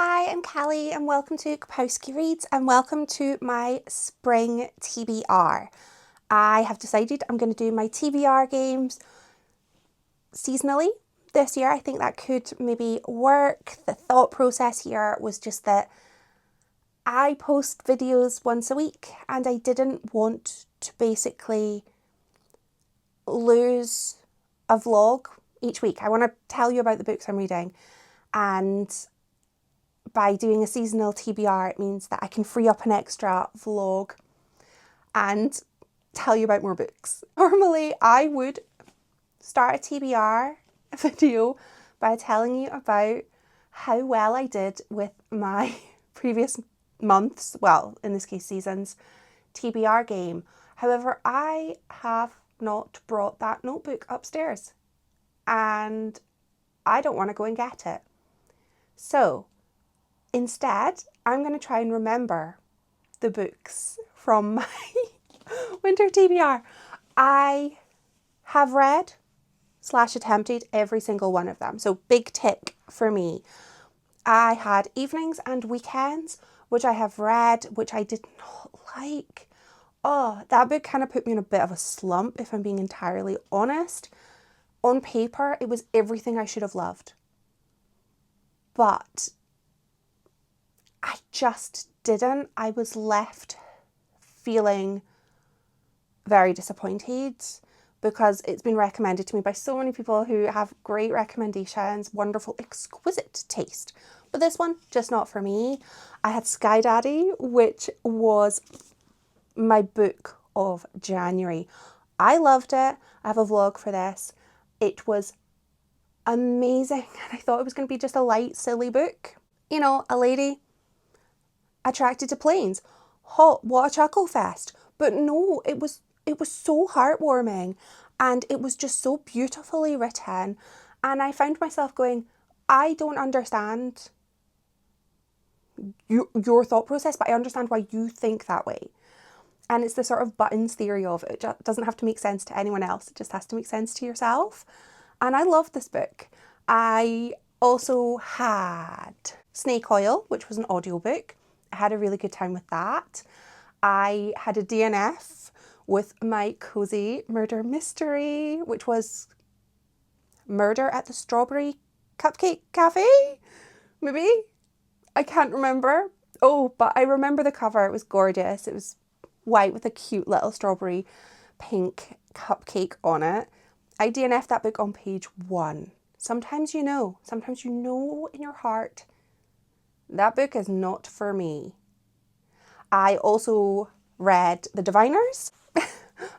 Hi, I'm Callie and welcome to Kapowski Reads and welcome to my spring TBR. I have decided I'm going to do my TBR games seasonally this year. I think that could maybe work. The thought process here was just that I post videos once a week and I didn't want to basically lose a vlog each week. I want to tell you about the books I'm reading, and by doing a seasonal TBR, it means that I can free up an extra vlog and tell you about more books. Normally, I would start a TBR video by telling you about how well I did with my previous months, well, in this case seasons, TBR game. However, I have not brought that notebook upstairs and I don't want to go and get it. So instead, I'm going to try and remember the books from my winter TBR. I have read / attempted every single one of them. So big tick for me. I had evenings and weekends, which I have read, which I did not like. Oh, that book kind of put me in a bit of a slump, if I'm being entirely honest. On paper, it was everything I should have loved. But I just didn't. I was left feeling very disappointed because it's been recommended to me by so many people who have great recommendations, wonderful, exquisite taste. But this one, just not for me. I had Sky Daddy, which was my book of January. I loved it. I have a vlog for this. It was amazing. And I thought it was going to be just a light, silly book. You know, a lady attracted to planes. Hot, what a chuckle fest. But no, it was so heartwarming and it was just so beautifully written. And I found myself going, I don't understand your thought process, but I understand why you think that way. And it's the sort of buttons theory of it. It doesn't have to make sense to anyone else. It just has to make sense to yourself. And I love this book. I also had Snake Oil, which was an audiobook. I had a really good time with that. I had a DNF with my cozy murder mystery, which was Murder at the Strawberry Cupcake Cafe, maybe? I can't remember. Oh, but I remember the cover. It was gorgeous. It was white with a cute little strawberry pink cupcake on it. I DNF'd that book on page 1. Sometimes you know in your heart that book is not for me. I also read The Diviners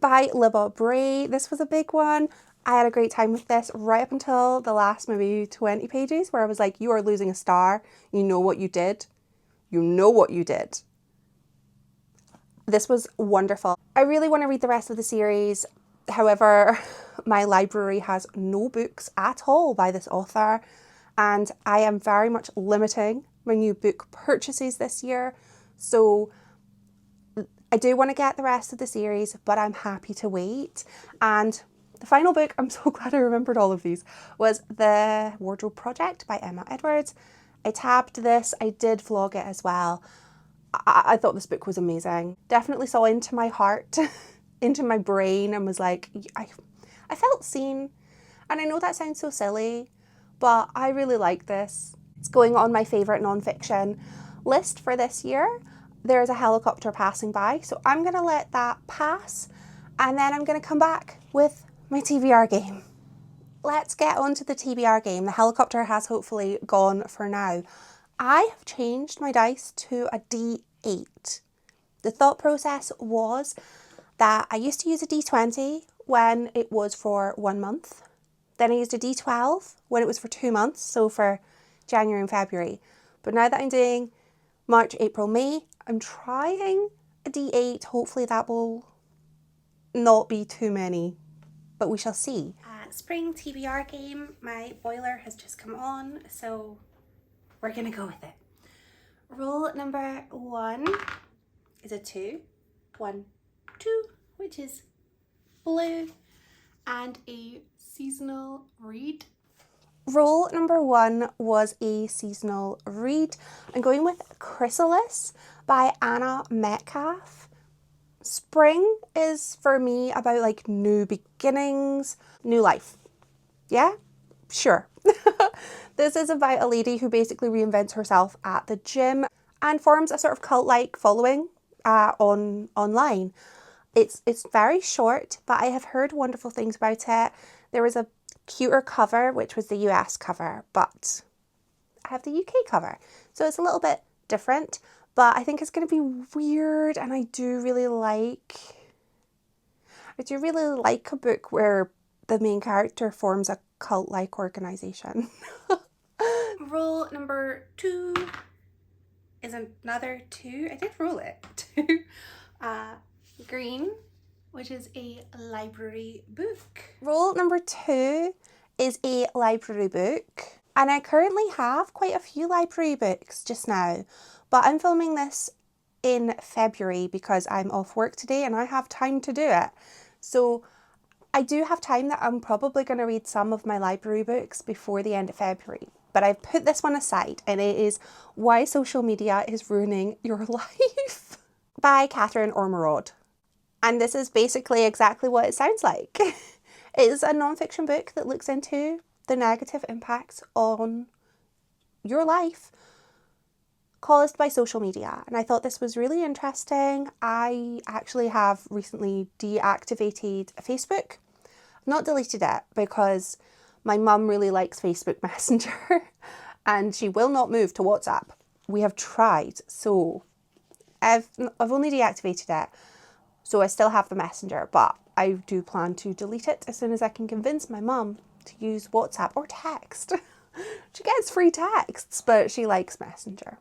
by Libba Bray. This was a big one. I had a great time with this right up until the last maybe 20 pages where I was like, you are losing a star. You know what you did. You know what you did. This was wonderful. I really want to read the rest of the series. However, my library has no books at all by this author, and I am very much limiting my new book purchases this year. So I do want to get the rest of the series, but I'm happy to wait. And the final book, I'm so glad I remembered all of these, was The Wardrobe Project by Emma Edwards. I tabbed this. I did vlog it as well. I thought this book was amazing. Definitely saw into my heart, into my brain, and was like, I felt seen. And I know that sounds so silly, but I really like this. It's going on my favourite non-fiction list for this year. There's a helicopter passing by, so I'm going to let that pass, and then I'm going to come back with my TBR game. Let's get on to the TBR game. The helicopter has hopefully gone for now. I have changed my dice to a D8. The thought process was that I used to use a D20 when it was for 1 month. Then I used a D12 when it was for 2 months, so for January and February. But now that I'm doing March, April, May, I'm trying a D8. Hopefully that will not be too many, but we shall see. Spring TBR game. My boiler has just come on, so we're gonna go with it. Rule number 1 is a 2. 1, 2, which is blue, and a seasonal read. Rule number 1 was a seasonal read. I'm going with Chrysalis by Anna Metcalf. Spring is for me about like new beginnings, new life. Yeah? Sure. This is about a lady who basically reinvents herself at the gym and forms a sort of cult-like following online. It's very short, but I have heard wonderful things about it. There was a cuter cover, which was the US cover, but I have the UK cover. So it's a little bit different, but I think it's going to be weird, and I do really like a book where the main character forms a cult-like organization. Rule number 2 is another 2. I did roll it. 2. Green, which is a library book. Rule number 2 is a library book. And I currently have quite a few library books just now, but I'm filming this in February because I'm off work today and I have time to do it. So I do have time that I'm probably going to read some of my library books before the end of February. But I've put this one aside, and it is Why Social Media is Ruining Your Life by Catherine Ormerod. And this is basically exactly what it sounds like. It is a non-fiction book that looks into the negative impacts on your life caused by social media. And I thought this was really interesting. I actually have recently deactivated Facebook. I've not deleted it because my mum really likes Facebook Messenger and she will not move to WhatsApp. We have tried, so I've only deactivated it. So I still have the Messenger, but I do plan to delete it as soon as I can convince my mum to use WhatsApp or text. She gets free texts, but she likes Messenger.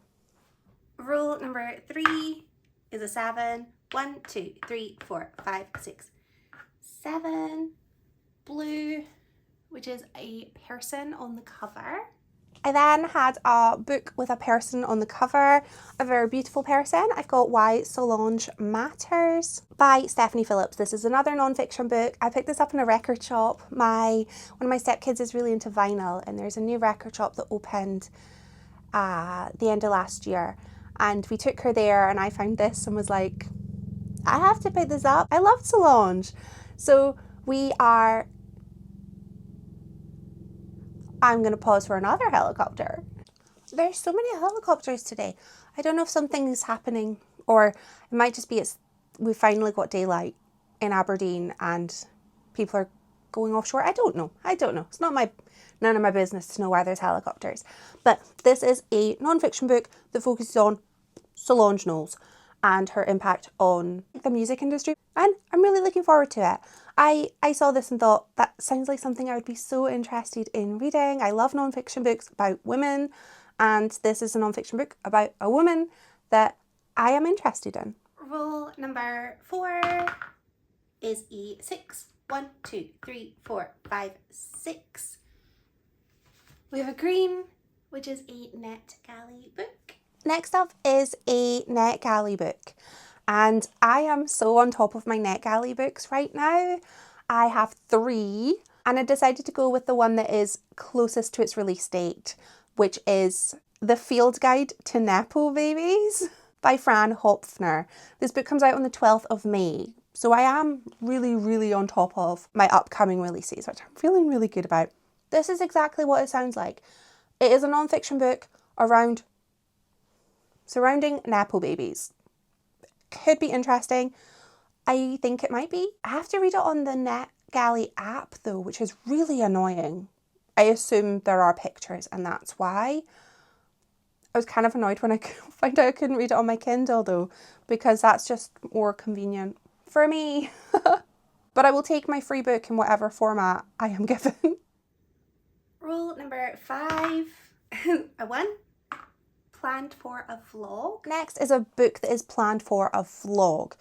Rule number 3 is a 7. 1, 2, 3, 4, 5, 6, 7. Blue, which is a person on the cover. I then had a book with a person on the cover, a very beautiful person. I've got Why Solange Matters by Stephanie Phillips. This is another non-fiction book. I picked this up in a record shop. One of my stepkids is really into vinyl, and there's a new record shop that opened the end of last year. And we took her there, and I found this and was like, I have to pick this up. I love Solange. So I'm going to pause for another helicopter. There's so many helicopters today. I don't know if something is happening, or it might just be we finally got daylight in Aberdeen and people are going offshore. I don't know. It's none of my business to know why there's helicopters. But this is a non-fiction book that focuses on Solange Knowles and her impact on the music industry. And I'm really looking forward to it. I saw this and thought, that sounds like something I would be so interested in reading. I love non-fiction books about women, and this is a non-fiction book about a woman that I am interested in. Rule number 4 is a 6. 1, 2, 3, 4, 5, 6. We have a green, which is a NetGalley book. Next up is a NetGalley book. And I am so on top of my NetGalley books right now. I have 3, and I decided to go with the one that is closest to its release date, which is The Field Guide to Nepo Babies by Fran Hopfner. This book comes out on the 12th of May. So I am really, really on top of my upcoming releases, which I'm feeling really good about. This is exactly what it sounds like. It is a non-fiction book surrounding Nepo babies. Could be interesting. I think it might be. I have to read it on the NetGalley app though, which is really annoying. I assume there are pictures and that's why. I was kind of annoyed when I found out I couldn't read it on my Kindle though, because that's just more convenient for me. But I will take my free book in whatever format I am given. Rule number 5, a 1. Planned for a vlog. Next is a book that is planned for a vlog,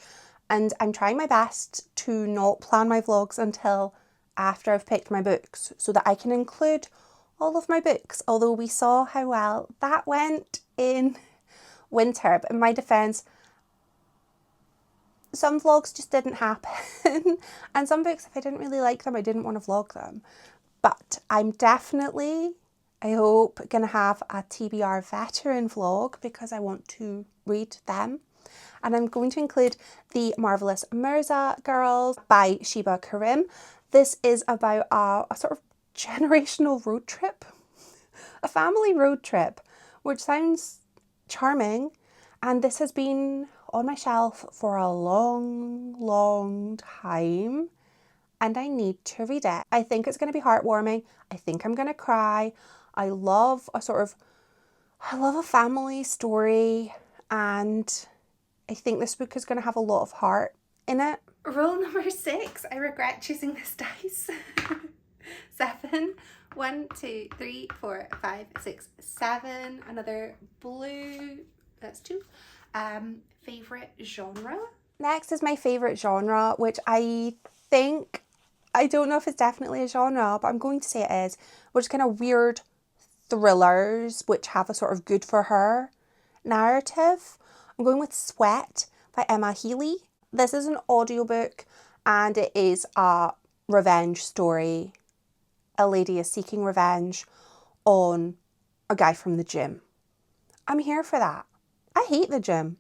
and I'm trying my best to not plan my vlogs until after I've picked my books so that I can include all of my books, although we saw how well that went in winter. But in my defence, some vlogs just didn't happen and some books, if I didn't really like them, I didn't want to vlog them. But I'm definitely I hope gonna have a TBR veteran vlog because I want to read them. And I'm going to include The Marvelous Mirza Girls by Sheba Karim. This is about a sort of generational road trip, a family road trip, which sounds charming. And this has been on my shelf for a long time. And I need to read it. I think it's going to be heartwarming. I think I'm going to cry. I love a family story, and I think this book is going to have a lot of heart in it. Rule number 6. I regret choosing this dice. 7. 1, 2, 3, 4, 5, 6, 7. Another blue. That's 2. Favorite genre. Next is my favorite genre, which I don't know if it's definitely a genre, but I'm going to say it is, which is kind of weird thrillers which have a sort of good for her narrative. I'm going with Sweat by Emma Healy. This is an audiobook and it is a revenge story. A lady is seeking revenge on a guy from the gym. I'm here for that. I hate the gym.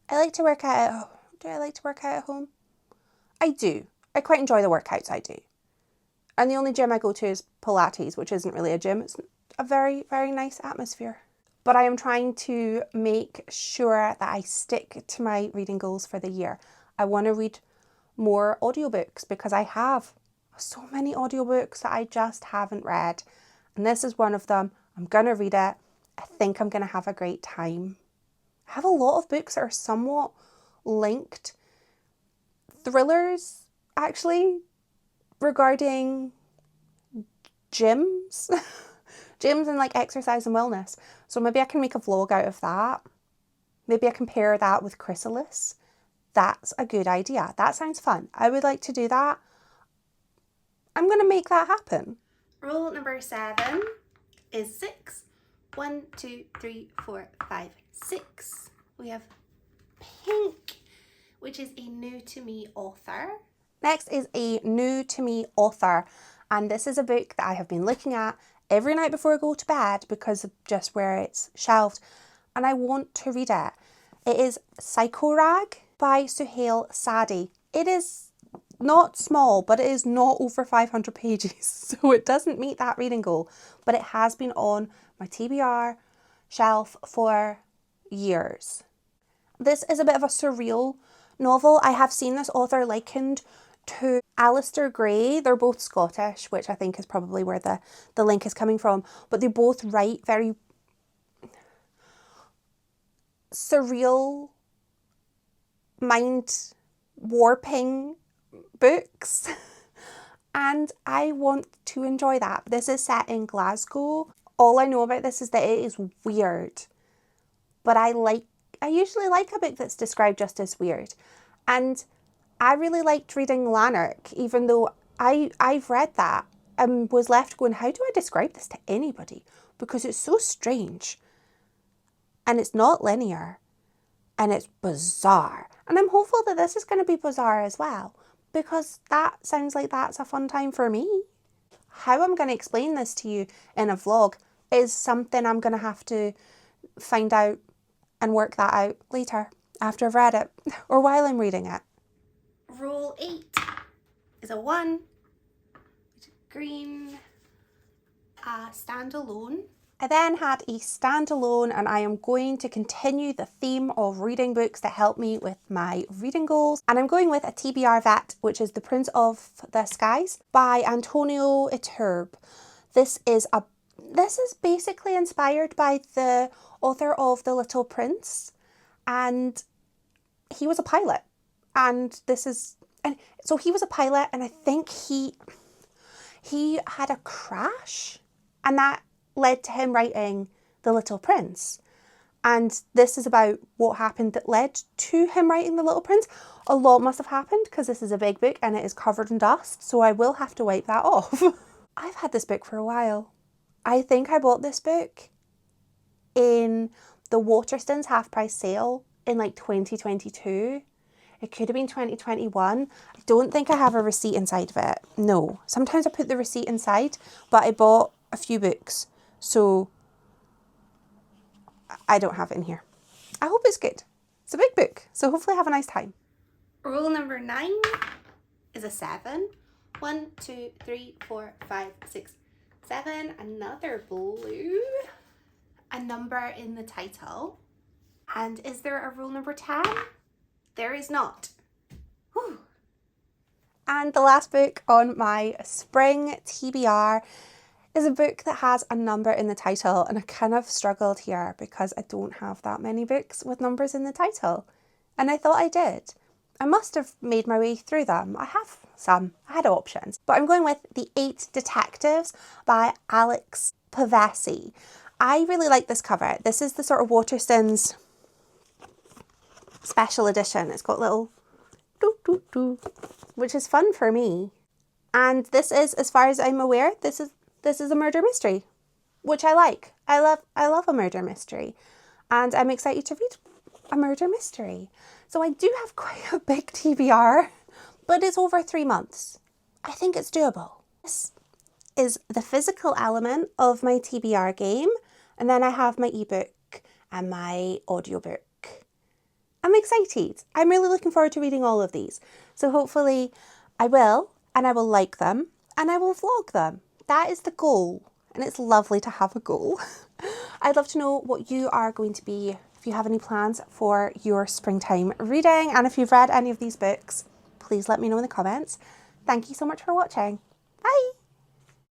I like to work out at home. Do I like to work out at home? I do. I quite enjoy the workouts I do. And the only gym I go to is Pilates, which isn't really a gym. It's a very, very nice atmosphere. But I am trying to make sure that I stick to my reading goals for the year. I want to read more audiobooks because I have so many audiobooks that I just haven't read. And this is one of them. I'm going to read it. I think I'm going to have a great time. I have a lot of books that are somewhat linked. Thrillers, actually, regarding gyms. Gyms and like exercise and wellness. So maybe I can make a vlog out of that. Maybe I can pair that with Chrysalis. That's a good idea. That sounds fun. I would like to do that. I'm going to make that happen. Rule number 7 is 6. 1, 2, 3, 4, 5, 6. We have Pink, which is a new to me author. Next is a new to me author. And this is a book that I have been looking at every night before I go to bed because of just where it's shelved. And I want to read it. It is Psycho Rag by Suhail Sadi. It is not small, but it is not over 500 pages. So it doesn't meet that reading goal. But it has been on my TBR shelf for years. This is a bit of a surreal novel. I have seen this author likened to Alistair Gray. They're both Scottish, which I think is probably where the link is coming from. But they both write very surreal, mind warping books. And I want to enjoy that. This is set in Glasgow. All I know about this is that it is weird. But I usually like a book that's described just as weird. And I really liked reading Lanark, even though I've read that and was left going, how do I describe this to anybody? Because it's so strange. And it's not linear. And it's bizarre. And I'm hopeful that this is going to be bizarre as well. Because that sounds like that's a fun time for me. How I'm going to explain this to you in a vlog is something I'm going to have to find out and work that out later after I've read it or while I'm reading it. Rule 8 is a 1, green, standalone. I then had a standalone, and I am going to continue the theme of reading books that help me with my reading goals. And I'm going with a TBR vet, which is The Prince of the Skies by Antonio Iturbe. This is basically inspired by the author of The Little Prince, and he was a pilot. And so he was a pilot, and I think he had a crash, and that led to him writing The Little Prince. And this is about what happened that led to him writing The Little Prince. A lot must have happened because this is a big book and it is covered in dust, so I will have to wipe that off. I've had this book for a while. I think I bought this book in the Waterstones half price sale in like 2022. It could have been 2021. I don't think I have a receipt inside of it. No. Sometimes I put the receipt inside, but I bought a few books. so I don't have it in here. I hope it's good. It's a big book, so hopefully I have a nice time. Rule number 9 is a 7. 1, 2, 3, 4, 5, 6, 7. Another blue. A number in the title. And is there a rule number 10? There is not. Whew. And the last book on my spring TBR is a book that has a number in the title, and I kind of struggled here because I don't have that many books with numbers in the title, and I thought I did. I must have made my way through them. I have some. I had options. But I'm going with The 8 Detectives by Alex Pavesi. I really like this cover. This is the sort of Waterstones special edition. It's got little doo doo doo, which is fun for me. And this is, as far as I'm aware, this is a murder mystery, which I like. I love a murder mystery, and I'm excited to read a murder mystery. So I do have quite a big TBR, but it's over 3 months. I think it's doable. This is the physical element of my TBR game, and then I have my ebook and my audiobook. I'm excited. I'm really looking forward to reading all of these. So hopefully I will, and I will like them, and I will vlog them. That is the goal, and it's lovely to have a goal. I'd love to know what you are going to be, if you have any plans for your springtime reading, and if you've read any of these books, please let me know in the comments. Thank you so much for watching. Bye!